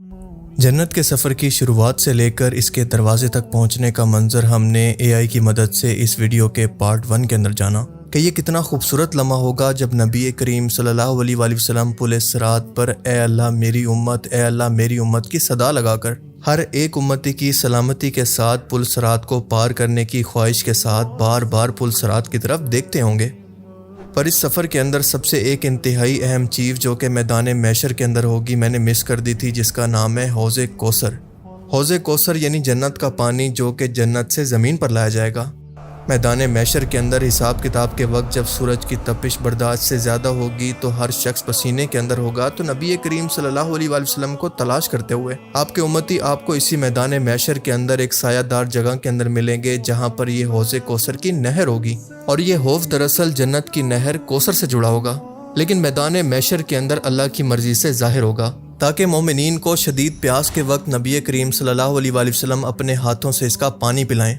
جنت کے سفر کی شروعات سے لے کر اس کے دروازے تک پہنچنے کا منظر ہم نے AI کی مدد سے اس ویڈیو کے پارٹ 1 کے اندر جانا کہ یہ کتنا خوبصورت لمحہ ہوگا جب نبی کریم صلی اللہ علیہ وآلہ وسلم پل صراط پر اے اللہ میری امت، اے اللہ میری امت کی صدا لگا کر ہر ایک امتی کی سلامتی کے ساتھ پل صراط کو پار کرنے کی خواہش کے ساتھ بار بار پل صراط کی طرف دیکھتے ہوں گے۔ پر اس سفر کے اندر سب سے ایک انتہائی اہم چیز جو کہ میدان محشر کے اندر ہوگی میں نے مس کر دی تھی، جس کا نام ہے حوض کوثر۔ حوض کوثر یعنی جنت کا پانی جو کہ جنت سے زمین پر لایا جائے گا۔ میدان محشر کے اندر حساب کتاب کے وقت جب سورج کی تپش برداشت سے زیادہ ہوگی تو ہر شخص پسینے کے اندر ہوگا، تو نبی کریم صلی اللہ علیہ وآلہ وسلم کو تلاش کرتے ہوئے آپ کے امتی آپ کو اسی میدان محشر کے اندر ایک سایہ دار جگہ کے اندر ملیں گے جہاں پر یہ حوض کوثر کی نہر ہوگی، اور یہ حوض دراصل جنت کی نہر کوثر سے جڑا ہوگا، لیکن میدان محشر کے اندر اللہ کی مرضی سے ظاہر ہوگا تاکہ مومنین کو شدید پیاس کے وقت نبی کریم صلی اللہ علیہ وآلہ وسلم اپنے ہاتھوں سے اس کا پانی پلائیں۔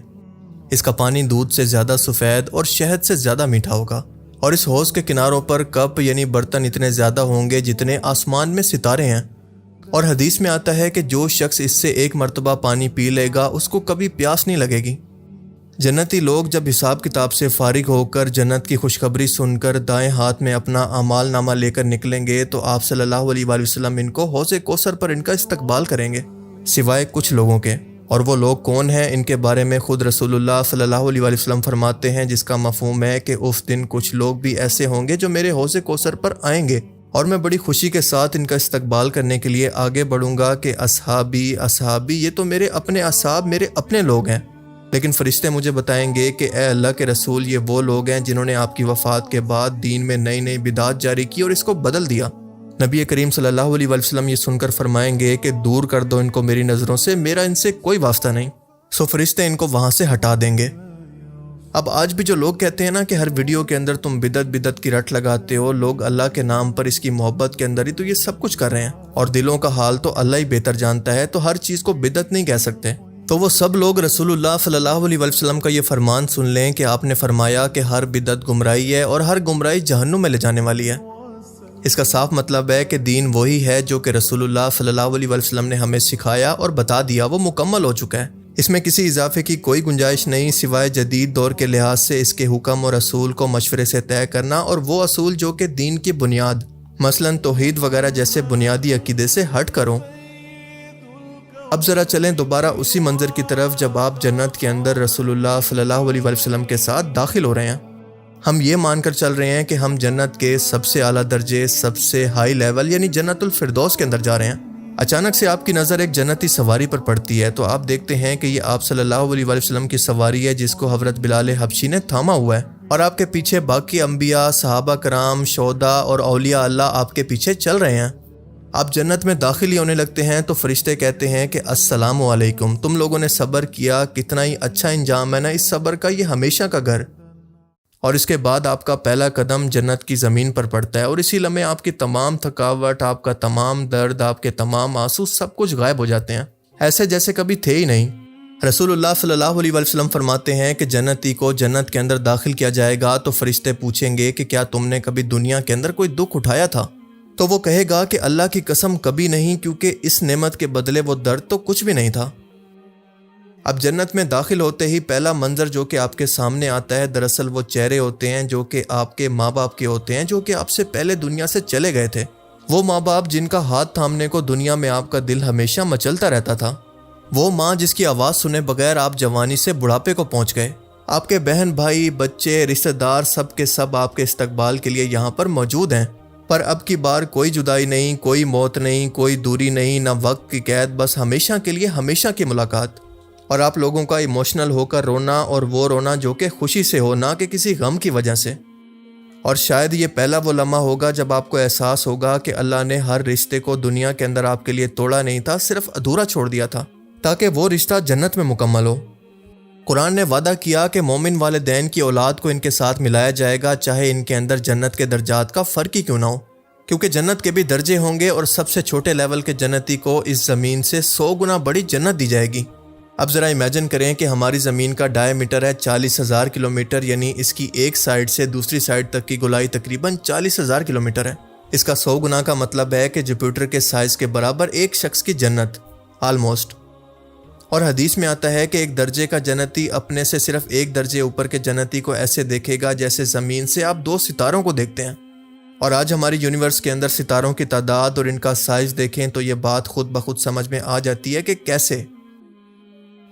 اس کا پانی دودھ سے زیادہ سفید اور شہد سے زیادہ میٹھا ہوگا، اور اس حوض کے کناروں پر کپ یعنی برتن اتنے زیادہ ہوں گے جتنے آسمان میں ستارے ہیں، اور حدیث میں آتا ہے کہ جو شخص اس سے ایک مرتبہ پانی پی لے گا اس کو کبھی پیاس نہیں لگے گی۔ جنتی لوگ جب حساب کتاب سے فارغ ہو کر جنت کی خوشخبری سن کر دائیں ہاتھ میں اپنا اعمال نامہ لے کر نکلیں گے تو آپ صلی اللہ علیہ وآلہ وسلم ان کو حوض کوثر پر ان کا استقبال کریں گے، سوائے کچھ لوگوں کے۔ اور وہ لوگ کون ہیں ان کے بارے میں خود رسول اللہ صلی اللہ علیہ وآلہ وسلم فرماتے ہیں، جس کا مفہوم ہے کہ اس دن کچھ لوگ بھی ایسے ہوں گے جو میرے حوض کوثر پر آئیں گے، اور میں بڑی خوشی کے ساتھ ان کا استقبال کرنے کے لیے آگے بڑھوں گا کہ اصحابی اصحابی، یہ تو میرے اپنے اصحاب، میرے اپنے لوگ ہیں۔ لیکن فرشتے مجھے بتائیں گے کہ اے اللہ کے رسول، یہ وہ لوگ ہیں جنہوں نے آپ کی وفات کے بعد دین میں نئی نئی بدعات جاری کی اور اس کو بدل دیا۔ نبی کریم صلی اللہ علیہ وآلہ وسلم یہ سن کر فرمائیں گے کہ دور کر دو ان کو میری نظروں سے، میرا ان سے کوئی واسطہ نہیں۔ سو فرشتے ان کو وہاں سے ہٹا دیں گے۔ اب آج بھی جو لوگ کہتے ہیں نا کہ ہر ویڈیو کے اندر تم بدعت کی رٹ لگاتے ہو، لوگ اللہ کے نام پر اس کی محبت کے اندر ہی تو یہ سب کچھ کر رہے ہیں، اور دلوں کا حال تو اللہ ہی بہتر جانتا ہے، تو ہر چیز کو بدعت نہیں کہہ سکتے۔ تو وہ سب لوگ رسول اللہ صلی اللہ علیہ وآلہ وسلم کا یہ فرمان سن لیں کہ آپ نے فرمایا کہ ہر بدعت گمراہی ہے اور ہر گمراہی جہنم میں لے جانے والی ہے۔ اس کا صاف مطلب ہے کہ دین وہی ہے جو کہ رسول اللہ صلی اللہ علیہ وآلہ وسلم نے ہمیں سکھایا اور بتا دیا، وہ مکمل ہو چکا ہے۔ اس میں کسی اضافے کی کوئی گنجائش نہیں سوائے جدید دور کے لحاظ سے اس کے حکم اور اصول کو مشورے سے طے کرنا، اور وہ اصول جو کہ دین کی بنیاد مثلاً توحید وغیرہ جیسے بنیادی عقیدے سے ہٹ کروں۔ اب ذرا چلیں دوبارہ اسی منظر کی طرف جب آپ جنت کے اندر رسول اللہ صلی اللہ علیہ وآلہ وسلم کے ساتھ داخل ہو رہے ہیں۔ ہم یہ مان کر چل رہے ہیں کہ ہم جنت کے سب سے اعلیٰ درجے، سب سے ہائی لیول یعنی جنت الفردوس کے اندر جا رہے ہیں۔ اچانک سے آپ کی نظر ایک جنتی سواری پر پڑتی ہے تو آپ دیکھتے ہیں کہ یہ آپ صلی اللہ علیہ وآلہ وسلم کی سواری ہے جس کو حضرت بلال حبشی نے تھاما ہوا ہے، اور آپ کے پیچھے باقی انبیاء، صحابہ کرام، شہداء اور اولیاء اللہ آپ کے پیچھے چل رہے ہیں۔ آپ جنت میں داخل ہی ہونے لگتے ہیں تو فرشتے کہتے ہیں کہ السلام علیکم، تم لوگوں نے صبر کیا، کتنا ہی اچھا انجام ہے نا اس صبر کا، یہ ہمیشہ کا گھر۔ اور اس کے بعد آپ کا پہلا قدم جنت کی زمین پر پڑتا ہے، اور اسی لمحے آپ کی تمام تھکاوٹ، آپ کا تمام درد، آپ کے تمام آنسو سب کچھ غائب ہو جاتے ہیں، ایسے جیسے کبھی تھے ہی نہیں۔ رسول اللہ صلی اللہ علیہ وآلہ وسلم فرماتے ہیں کہ جنتی کو جنت کے اندر داخل کیا جائے گا تو فرشتے پوچھیں گے کہ کیا تم نے کبھی دنیا کے اندر کوئی دکھ اٹھایا تھا؟ تو وہ کہے گا کہ اللہ کی قسم کبھی نہیں، کیونکہ اس نعمت کے بدلے وہ درد تو کچھ بھی نہیں تھا۔ اب جنت میں داخل ہوتے ہی پہلا منظر جو کہ آپ کے سامنے آتا ہے دراصل وہ چہرے ہوتے ہیں جو کہ آپ کے ماں باپ کے ہوتے ہیں، جو کہ آپ سے پہلے دنیا سے چلے گئے تھے۔ وہ ماں باپ جن کا ہاتھ تھامنے کو دنیا میں آپ کا دل ہمیشہ مچلتا رہتا تھا۔ وہ ماں جس کی آواز سنے بغیر آپ جوانی سے بڑھاپے کو پہنچ گئے۔ آپ کے بہن بھائی، بچے، رشتہ دار سب کے سب آپ کے استقبال کے لیے یہاں پر موجود ہیں، پر اب کی بار کوئی جدائی نہیں، کوئی موت نہیں، کوئی دوری نہیں، نہ وقت کی قید، بس ہمیشہ کے لیے ہمیشہ کی ملاقات۔ اور آپ لوگوں کا ایموشنل ہو کر رونا، اور وہ رونا جو کہ خوشی سے ہو، نہ کہ کسی غم کی وجہ سے۔ اور شاید یہ پہلا وہ لمحہ ہوگا جب آپ کو احساس ہوگا کہ اللہ نے ہر رشتے کو دنیا کے اندر آپ کے لیے توڑا نہیں تھا، صرف ادھورا چھوڑ دیا تھا تاکہ وہ رشتہ جنت میں مکمل ہو۔ قرآن نے وعدہ کیا کہ مومن والدین کی اولاد کو ان کے ساتھ ملایا جائے گا، چاہے ان کے اندر جنت کے درجات کا فرق ہی کیوں نہ ہو، کیونکہ جنت کے بھی درجے ہوں گے، اور سب سے چھوٹے لیول کے جنتی کو اس زمین سے 100 گنا بڑی جنت دی جائے گی۔ اب ذرا امیجن کریں کہ ہماری زمین کا ڈائی میٹر ہے 40,000 کلومیٹر، یعنی اس کی ایک سائڈ سے دوسری سائڈ تک کی گولائی تقریباً 40,000 کلومیٹر ہے۔ اس کا 100 گنا کا مطلب ہے کہ جوپیٹر کے سائز کے برابر ایک شخص کی جنت آلموسٹ۔ اور حدیث میں آتا ہے کہ ایک درجے کا جنتی اپنے سے صرف ایک درجے اوپر کے جنتی کو ایسے دیکھے گا جیسے زمین سے آپ 2 ستاروں کو دیکھتے ہیں۔ اور آج ہماری یونیورس کے اندر ستاروں کی تعداد اور ان کا سائز دیکھیں تو یہ بات خود بخود سمجھ میں آ جاتی ہے کہ کیسے۔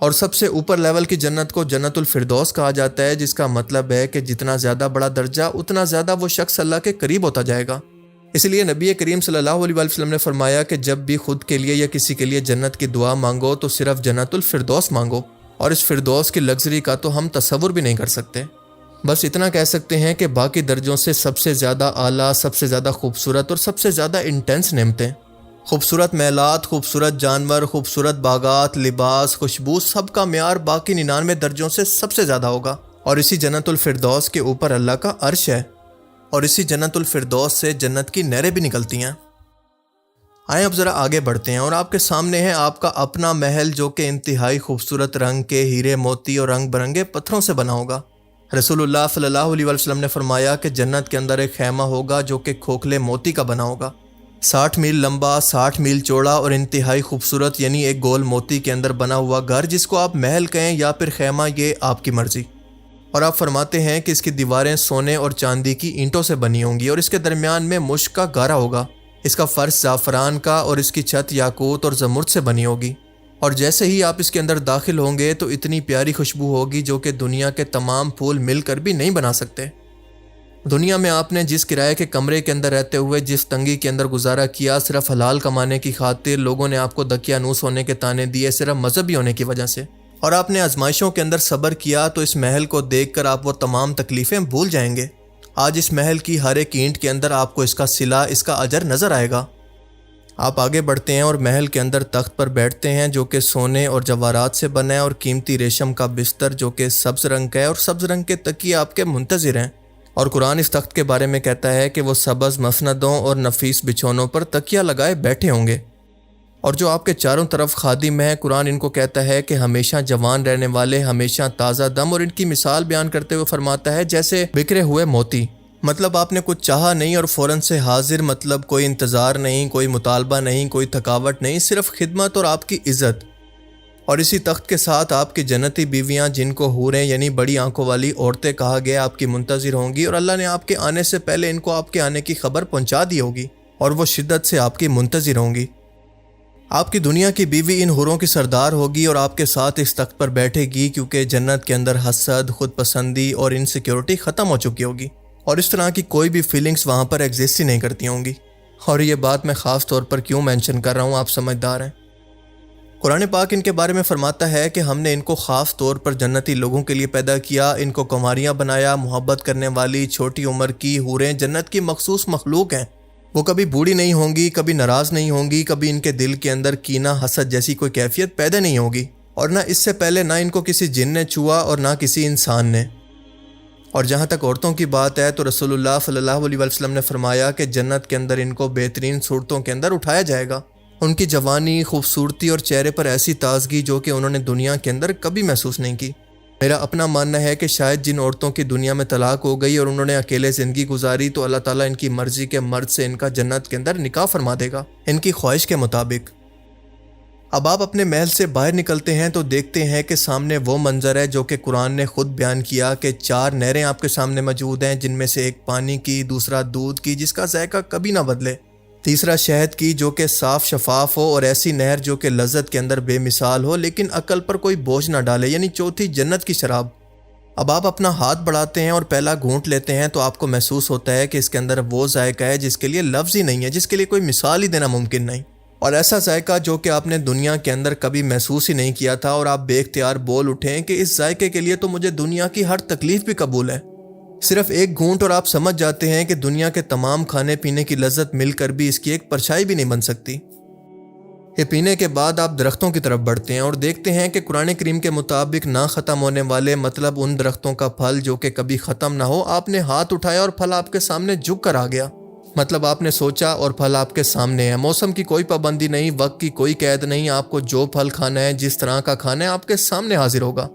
اور سب سے اوپر لیول کی جنت کو جنت الفردوس کہا جاتا ہے، جس کا مطلب ہے کہ جتنا زیادہ بڑا درجہ اتنا زیادہ وہ شخص اللہ کے قریب ہوتا جائے گا۔ اس لیے نبی کریم صلی اللہ علیہ وسلم نے فرمایا کہ جب بھی خود کے لیے یا کسی کے لیے جنت کی دعا مانگو تو صرف جنت الفردوس مانگو، اور اس فردوس کی لگژری کا تو ہم تصور بھی نہیں کر سکتے۔ بس اتنا کہہ سکتے ہیں کہ باقی درجوں سے سب سے زیادہ اعلیٰ، سب سے زیادہ خوبصورت اور سب سے زیادہ انٹینس نعمتیں، خوبصورت محلات، خوبصورت جانور، خوبصورت باغات، لباس، خوشبو، سب کا معیار باقی 99 درجوں سے سب سے زیادہ ہوگا۔ اور اسی جنت الفردوس کے اوپر اللہ کا عرش ہے، اور اسی جنت الفردوس سے جنت کی نہریں بھی نکلتی ہیں۔ آئیں اب ذرا آگے بڑھتے ہیں، اور آپ کے سامنے ہے آپ کا اپنا محل جو کہ انتہائی خوبصورت رنگ کے ہیرے، موتی اور رنگ برنگے پتھروں سے بنا ہوگا۔ رسول اللہ صلی اللہ علیہ وسلم نے فرمایا کہ جنت کے اندر ایک خیمہ ہوگا جو کہ کھوکھلے موتی کا بنا ہوگا، 60 میل لمبا، 60 میل چوڑا اور انتہائی خوبصورت، یعنی ایک گول موتی کے اندر بنا ہوا گھر، جس کو آپ محل کہیں یا پھر خیمہ، یہ آپ کی مرضی۔ اور آپ فرماتے ہیں کہ اس کی دیواریں سونے اور چاندی کی اینٹوں سے بنی ہوں گی، اور اس کے درمیان میں مشک کا گارا ہوگا، اس کا فرش زعفران کا، اور اس کی چھت یاقوت اور زمرد سے بنی ہوگی۔ اور جیسے ہی آپ اس کے اندر داخل ہوں گے تو اتنی پیاری خوشبو ہوگی جو کہ دنیا کے تمام پھول مل کر بھی نہیں بنا سکتے۔ دنیا میں آپ نے جس کرائے کے کمرے کے اندر رہتے ہوئے جس تنگی کے اندر گزارا کیا، صرف حلال کمانے کی خاطر لوگوں نے آپ کو دقیانوس ہونے کے طعنے دیے، صرف مذہبی ہونے کی وجہ سے، اور آپ نے آزمائشوں کے اندر صبر کیا، تو اس محل کو دیکھ کر آپ وہ تمام تکلیفیں بھول جائیں گے۔ آج اس محل کی ہر ایک اینٹ کے اندر آپ کو اس کا صلہ، اس کا اجر نظر آئے گا۔ آپ آگے بڑھتے ہیں اور محل کے اندر تخت پر بیٹھتے ہیں جو کہ سونے اور جواہرات سے بنا ہے، اور قیمتی ریشم کا بستر جو کہ سبز رنگ کا ہے، اور سبز رنگ کے تکیے آپ کے منتظر ہیں۔ اور قرآن اس تخت کے بارے میں کہتا ہے کہ وہ سبز مسندوں اور نفیس بچھونوں پر تکیہ لگائے بیٹھے ہوں گے، اور جو آپ کے چاروں طرف خادم ہیں، قرآن ان کو کہتا ہے کہ ہمیشہ جوان رہنے والے، ہمیشہ تازہ دم، اور ان کی مثال بیان کرتے ہوئے فرماتا ہے جیسے بکھرے ہوئے موتی۔ مطلب آپ نے کچھ چاہا نہیں اور فوراً سے حاضر، مطلب کوئی انتظار نہیں، کوئی مطالبہ نہیں، کوئی تھکاوٹ نہیں، صرف خدمت اور آپ کی عزت۔ اور اسی تخت کے ساتھ آپ کی جنتی بیویاں، جن کو حوریں یعنی بڑی آنکھوں والی عورتیں کہا گیا، آپ کی منتظر ہوں گی، اور اللہ نے آپ کے آنے سے پہلے ان کو آپ کے آنے کی خبر پہنچا دی ہوگی، اور وہ شدت سے آپ کی منتظر ہوں گی۔ آپ کی دنیا کی بیوی ان حوروں کی سردار ہوگی اور آپ کے ساتھ اس تخت پر بیٹھے گی، کیونکہ جنت کے اندر حسد، خود پسندی اور انسیکیورٹی ختم ہو چکی ہوگی، اور اس طرح کی کوئی بھی فیلنگز وہاں پر ایگزسٹ ہی نہیں کرتی ہوں گی۔ اور یہ بات میں خاص طور پر کیوں مینشن کر رہا ہوں، آپ سمجھدار ہیں۔ قرآن پاک ان کے بارے میں فرماتا ہے کہ ہم نے ان کو خاص طور پر جنتی لوگوں کے لیے پیدا کیا، ان کو کنواریاں بنایا، محبت کرنے والی چھوٹی عمر کی حوریں جنت کی مخصوص مخلوق ہیں۔ وہ کبھی بوڑھی نہیں ہوں گی، کبھی ناراض نہیں ہوں گی، کبھی ان کے دل کے اندر کینہ، حسد جیسی کوئی کیفیت پیدا نہیں ہوگی، اور نہ اس سے پہلے نہ ان کو کسی جن نے چھوا اور نہ کسی انسان نے۔ اور جہاں تک عورتوں کی بات ہے تو رسول اللہ صلی اللہ علیہ وسلم نے فرمایا کہ جنت کے اندر ان کو بہترین صورتوں کے اندر اٹھایا جائے گا، ان کی جوانی، خوبصورتی اور چہرے پر ایسی تازگی جو کہ انہوں نے دنیا کے اندر کبھی محسوس نہیں کی۔ میرا اپنا ماننا ہے کہ شاید جن عورتوں کی دنیا میں طلاق ہو گئی اور انہوں نے اکیلے زندگی گزاری، تو اللہ تعالیٰ ان کی مرضی کے مرد سے ان کا جنت کے اندر نکاح فرما دے گا، ان کی خواہش کے مطابق۔ اب آپ اپنے محل سے باہر نکلتے ہیں تو دیکھتے ہیں کہ سامنے وہ منظر ہے جو کہ قرآن نے خود بیان کیا کہ 4 نہریں آپ کے سامنے موجود ہیں، جن میں سے ایک پانی کی، دوسرا دودھ کی جس کا ذائقہ کبھی نہ بدلے، تیسرا شہد کی جو کہ صاف شفاف ہو، اور ایسی نہر جو کہ لذت کے اندر بے مثال ہو لیکن عقل پر کوئی بوجھ نہ ڈالے، یعنی چوتھی جنت کی شراب۔ اب آپ اپنا ہاتھ بڑھاتے ہیں اور پہلا گھونٹ لیتے ہیں تو آپ کو محسوس ہوتا ہے کہ اس کے اندر وہ ذائقہ ہے جس کے لیے لفظ ہی نہیں ہے، جس کے لیے کوئی مثال ہی دینا ممکن نہیں، اور ایسا ذائقہ جو کہ آپ نے دنیا کے اندر کبھی محسوس ہی نہیں کیا تھا، اور آپ بے اختیار بول اٹھیں کہ اس ذائقے کے لیے تو مجھے دنیا کی ہر تکلیف بھی قبول ہے۔ صرف ایک گھونٹ اور آپ سمجھ جاتے ہیں کہ دنیا کے تمام کھانے پینے کی لذت مل کر بھی اس کی ایک پرچھائی بھی نہیں بن سکتی۔ یہ پینے کے بعد آپ درختوں کی طرف بڑھتے ہیں اور دیکھتے ہیں کہ قرآن کریم کے مطابق نہ ختم ہونے والے، مطلب ان درختوں کا پھل جو کہ کبھی ختم نہ ہو۔ آپ نے ہاتھ اٹھایا اور پھل آپ کے سامنے جھک کر آ گیا، مطلب آپ نے سوچا اور پھل آپ کے سامنے ہے۔ موسم کی کوئی پابندی نہیں، وقت کی کوئی قید نہیں، آپ کو جو پھل کھانا ہے، جس طرح کا کھانا ہے، آپ کے سامنے حاضر ہوگا۔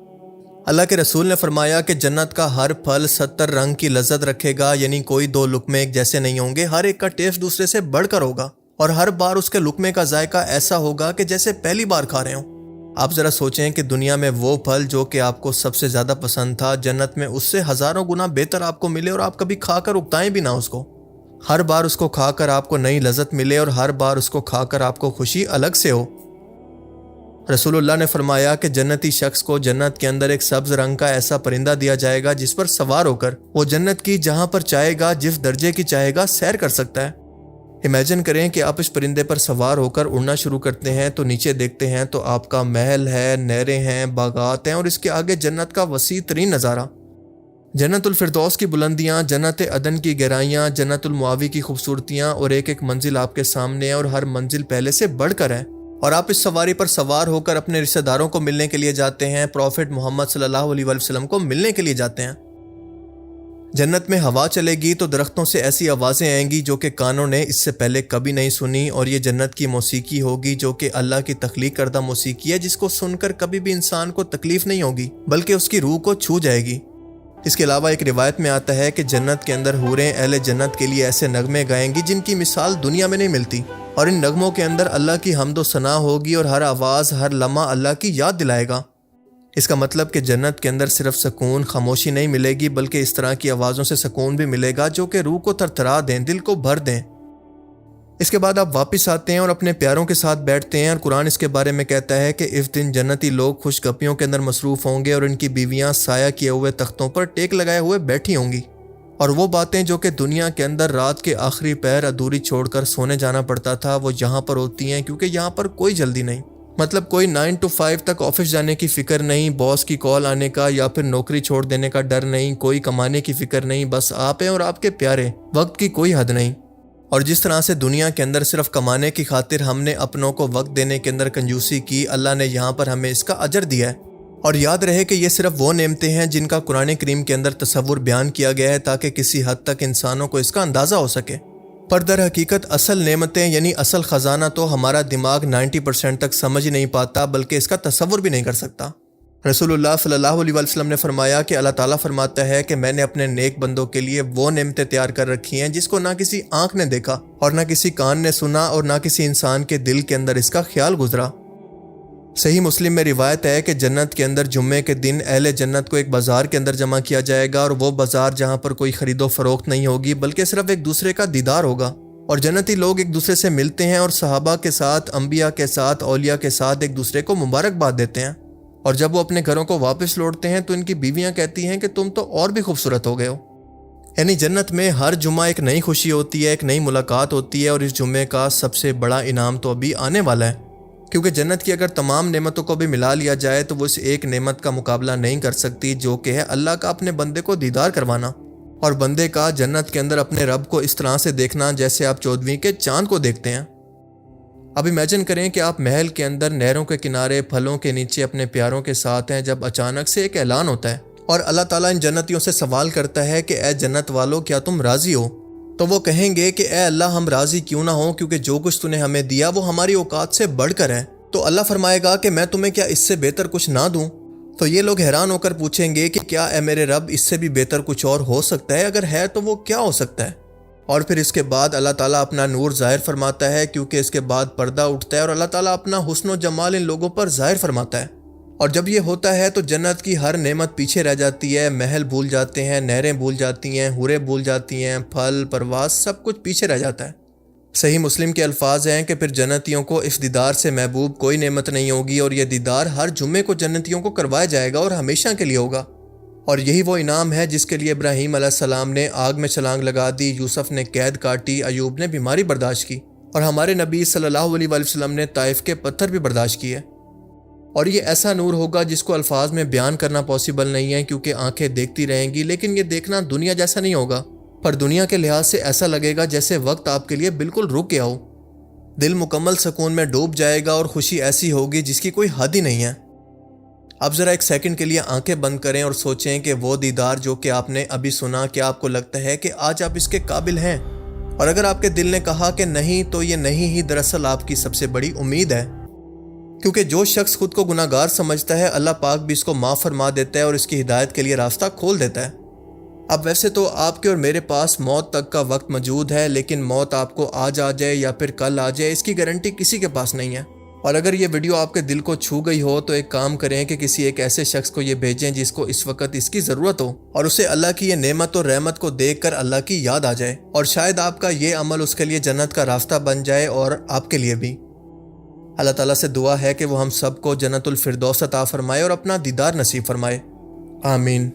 اللہ کے رسول نے فرمایا کہ جنت کا ہر پھل 70 رنگ کی لذت رکھے گا، یعنی کوئی 2 لقمے ایک جیسے نہیں ہوں گے، ہر ایک کا ٹیسٹ دوسرے سے بڑھ کر ہوگا، اور ہر بار اس کے لقمے کا ذائقہ ایسا ہوگا کہ جیسے پہلی بار کھا رہے ہوں۔ آپ ذرا سوچیں کہ دنیا میں وہ پھل جو کہ آپ کو سب سے زیادہ پسند تھا، جنت میں اس سے ہزاروں گنا بہتر آپ کو ملے اور آپ کبھی کھا کر اکتائیں بھی نہ اس کو۔ ہر بار اس کو کھا کر آپ کو نئی لذت ملے اور ہر بار اس کو کھا کر آپ کو خوشی الگ سے ہو۔ رسول اللہ نے فرمایا کہ جنتی شخص کو جنت کے اندر ایک سبز رنگ کا ایسا پرندہ دیا جائے گا جس پر سوار ہو کر وہ جنت کی جہاں پر چاہے گا، جس درجے کی چاہے گا، سیر کر سکتا ہے۔ امیجن کریں کہ آپ اس پرندے پر سوار ہو کر اڑنا شروع کرتے ہیں تو نیچے دیکھتے ہیں تو آپ کا محل ہے، نہریں ہیں، باغات ہیں، اور اس کے آگے جنت کا وسیع ترین نظارہ، جنت الفردوس کی بلندیاں، جنت عدن کی گہرائیاں، جنت المعاوی کی خوبصورتیاں، اور ایک ایک منزل آپ کے سامنے ہے اور ہر منزل پہلے سے بڑھ کر ہے، اور آپ اس سواری پر سوار ہو کر اپنے رشتہ داروں کو ملنے کے لیے جاتے ہیں، پروفٹ محمد صلی اللہ علیہ وسلم کو ملنے کے لیے جاتے ہیں۔ جنت میں ہوا چلے گی تو درختوں سے ایسی آوازیں آئیں گی جو کہ کانوں نے اس سے پہلے کبھی نہیں سنی، اور یہ جنت کی موسیقی ہوگی جو کہ اللہ کی تخلیق کردہ موسیقی ہے، جس کو سن کر کبھی بھی انسان کو تکلیف نہیں ہوگی بلکہ اس کی روح کو چھو جائے گی۔ اس کے علاوہ ایک روایت میں آتا ہے کہ جنت کے اندر حوریں اہل جنت کے لیے ایسے نغمے گائیں گی جن کی مثال دنیا میں نہیں ملتی، اور ان نغموں کے اندر اللہ کی حمد و ثنا ہوگی اور ہر آواز، ہر لمحہ اللہ کی یاد دلائے گا۔ اس کا مطلب کہ جنت کے اندر صرف سکون، خاموشی نہیں ملے گی بلکہ اس طرح کی آوازوں سے سکون بھی ملے گا جو کہ روح کو تھرتھرا دیں، دل کو بھر دیں۔ اس کے بعد آپ واپس آتے ہیں اور اپنے پیاروں کے ساتھ بیٹھتے ہیں، اور قرآن اس کے بارے میں کہتا ہے کہ اس دن جنتی لوگ خوش گپیوں کے اندر مصروف ہوں گے اور ان کی بیویاں سایہ کیے ہوئے تختوں پر ٹیک لگائے ہوئے بیٹھی ہوں گی، اور وہ باتیں جو کہ دنیا کے اندر رات کے آخری پہر ادھوری چھوڑ کر سونے جانا پڑتا تھا وہ یہاں پر ہوتی ہیں، کیونکہ یہاں پر کوئی جلدی نہیں، مطلب کوئی 9 to 5 تک آفس جانے کی فکر نہیں، باس کی کال آنے کا یا پھر نوکری چھوڑ دینے کا ڈر نہیں، کوئی کمانے کی فکر نہیں، بس آپ ہیں اور آپ کے پیارے، وقت کی کوئی حد نہیں۔ اور جس طرح سے دنیا کے اندر صرف کمانے کی خاطر ہم نے اپنوں کو وقت دینے کے اندر کنجوسی کی، اللہ نے یہاں پر ہمیں اس کا اجر دیا ہے۔ اور یاد رہے کہ یہ صرف وہ نعمتیں ہیں جن کا قرآن کریم کے اندر تصور بیان کیا گیا ہے تاکہ کسی حد تک انسانوں کو اس کا اندازہ ہو سکے، پر در حقیقت اصل نعمتیں یعنی اصل خزانہ تو ہمارا دماغ 90% تک سمجھ ہی نہیں پاتا بلکہ اس کا تصور بھی نہیں کر سکتا۔ رسول اللہ صلی اللہ علیہ وسلم نے فرمایا کہ اللہ تعالیٰ فرماتا ہے کہ میں نے اپنے نیک بندوں کے لیے وہ نعمتیں تیار کر رکھی ہیں جس کو نہ کسی آنکھ نے دیکھا اور نہ کسی کان نے سنا اور نہ کسی انسان کے دل کے اندر اس کا خیال گزرا۔ صحیح مسلم میں روایت ہے کہ جنت کے اندر جمعے کے دن اہل جنت کو ایک بازار کے اندر جمع کیا جائے گا، اور وہ بازار جہاں پر کوئی خرید و فروخت نہیں ہوگی بلکہ صرف ایک دوسرے کا دیدار ہوگا، اور جنتی لوگ ایک دوسرے سے ملتے ہیں اور صحابہ کے ساتھ، انبیاء کے ساتھ، اولیاء کے ساتھ ایک دوسرے کو مبارکباد دیتے ہیں، اور جب وہ اپنے گھروں کو واپس لوٹتے ہیں تو ان کی بیویاں کہتی ہیں کہ تم تو اور بھی خوبصورت ہو گئے ہو۔ یعنی جنت میں ہر جمعہ ایک نئی خوشی ہوتی ہے، ایک نئی ملاقات ہوتی ہے، اور اس جمعے کا سب سے بڑا انعام تو ابھی آنے والا ہے، کیونکہ جنت کی اگر تمام نعمتوں کو بھی ملا لیا جائے تو وہ اس ایک نعمت کا مقابلہ نہیں کر سکتی جو کہ ہے اللہ کا اپنے بندے کو دیدار کروانا، اور بندے کا جنت کے اندر اپنے رب کو اس طرح سے دیکھنا جیسے آپ 14ویں کے چاند کو دیکھتے ہیں۔ اب امیجن کریں کہ آپ محل کے اندر نہروں کے کنارے پھلوں کے نیچے اپنے پیاروں کے ساتھ ہیں جب اچانک سے ایک اعلان ہوتا ہے اور اللہ تعالیٰ ان جنتیوں سے سوال کرتا ہے کہ اے جنت والو کیا تم راضی ہو؟ تو وہ کہیں گے کہ اے اللہ ہم راضی کیوں نہ ہوں، کیونکہ جو کچھ تو نے ہمیں دیا وہ ہماری اوقات سے بڑھ کر ہے۔ تو اللہ فرمائے گا کہ میں تمہیں کیا اس سے بہتر کچھ نہ دوں؟ تو یہ لوگ حیران ہو کر پوچھیں گے کہ کیا اے میرے رب اس سے بھی بہتر کچھ اور ہو سکتا ہے؟ اگر ہے تو وہ کیا ہو سکتا ہے؟ اور پھر اس کے بعد اللہ تعالیٰ اپنا نور ظاہر فرماتا ہے، کیونکہ اس کے بعد پردہ اٹھتا ہے اور اللہ تعالیٰ اپنا حسن و جمال ان لوگوں پر ظاہر فرماتا ہے، اور جب یہ ہوتا ہے تو جنت کی ہر نعمت پیچھے رہ جاتی ہے، محل بھول جاتے ہیں، نہریں بھول جاتی ہیں، حوریں بھول جاتی ہیں، پھل پرواز سب کچھ پیچھے رہ جاتا ہے۔ صحیح مسلم کے الفاظ ہیں کہ پھر جنتیوں کو اس دیدار سے محبوب کوئی نعمت نہیں ہوگی، اور یہ دیدار ہر جمعے کو جنتیوں کو کروایا جائے گا اور ہمیشہ کے لیے ہوگا، اور یہی وہ انعام ہے جس کے لیے ابراہیم علیہ السلام نے آگ میں چھلانگ لگا دی، یوسف نے قید کاٹی، ایوب نے بیماری برداشت کی، اور ہمارے نبی صلی اللہ علیہ وسلم نے طائف کے پتھر بھی برداشت کیے۔ اور یہ ایسا نور ہوگا جس کو الفاظ میں بیان کرنا پاسبل نہیں ہے، کیونکہ آنکھیں دیکھتی رہیں گی لیکن یہ دیکھنا دنیا جیسا نہیں ہوگا، پر دنیا کے لحاظ سے ایسا لگے گا جیسے وقت آپ کے لیے بالکل رک گیا ہو، دل مکمل سکون میں ڈوب جائے گا، اور خوشی ایسی ہوگی جس کی کوئی حد ہی نہیں ہے۔ اب ذرا ایک سیکنڈ کے لیے آنکھیں بند کریں اور سوچیں کہ وہ دیدار جو کہ آپ نے ابھی سنا، کیا آپ کو لگتا ہے کہ آج آپ اس کے قابل ہیں؟ اور اگر آپ کے دل نے کہا کہ نہیں تو یہ نہیں ہی دراصل آپ کی سب سے بڑی امید ہے۔ کیونکہ جو شخص خود کو گناہگار سمجھتا ہے اللہ پاک بھی اس کو معاف فرما دیتا ہے اور اس کی ہدایت کے لیے راستہ کھول دیتا ہے۔ اب ویسے تو آپ کے اور میرے پاس موت تک کا وقت موجود ہے، لیکن موت آپ کو آج آ جائے یا پھر کل آ جائے اس کی گارنٹی کسی کے پاس نہیں ہے۔ اور اگر یہ ویڈیو آپ کے دل کو چھو گئی ہو تو ایک کام کریں کہ کسی ایک ایسے شخص کو یہ بھیجیں جس کو اس وقت اس کی ضرورت ہو، اور اسے اللہ کی یہ نعمت اور رحمت کو دیکھ کر اللہ کی یاد آ جائے، اور شاید آپ کا یہ عمل اس کے لیے جنت کا راستہ بن جائے اور آپ کے لیے بھی۔ اللہ تعالیٰ سے دعا ہے کہ وہ ہم سب کو جنت الفردوس عطا فرمائے اور اپنا دیدار نصیب فرمائے، آمین۔